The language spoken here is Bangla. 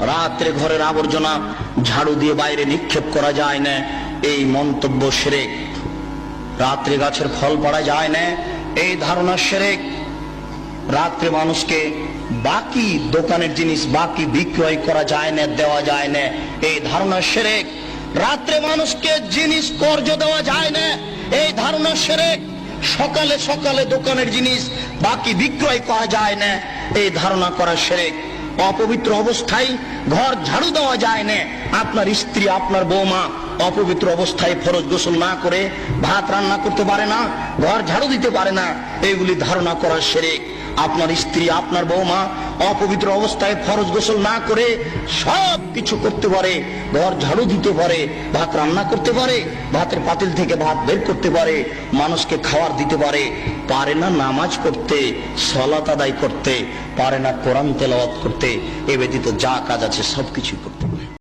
রাত্রে ঘরের আবর্জনা ঝাড়ু দিয়ে বাইরে নিক্ষেপ করা যায় না, এই মন্তব্য শিরক। রাত্রে গাছের ফল পাড়া যায় না, এই ধারণা শিরক। রাত্রে মানুষকে বাকি দোকানের জিনিস বাকি বিক্রয় করা যায় না, দেওয়া যায় না, এই ধারণা শিরক। রাত্রে মানুষকে জিনিস কর্জ দেওয়া যায় না, এই ধারণা শিরক। সকালে সকালে দোকানের জিনিস বাকি বিক্রয় করা যায় না, এই ধারণা করা শিরক। অপবিত্র অবস্থায় ঘর ঝাড়ু দেওয়া যায় না। আপনার স্ত্রী, আপনার বৌমা অপবিত্র অবস্থায় ফরজ গোসল না করে ভাত রান্না করতে পারে না, ঘর ঝাড়ু দিতে পারে না, এইগুলি ধারণা করা শিরক। আপনার স্ত্রী, আপনার বৌমা অপবিত্র অবস্থায় ফরজ গোসল না করে সব কিছু করতে পারে, ঘর ঝাড়ু দিতে পারে, ভাত রান্না করতে পারে, ভাতের পাতিল থেকে ভাত বের করতে পারে, মানুষকে খাবার দিতে পারে, পারে না নামাজ পড়তে, সালাত আদায় করতে, পারে না কোরআন তেলাওয়াত করতে, এ ব্যতীত যা কাজ আছে সবকিছু করতে পারে।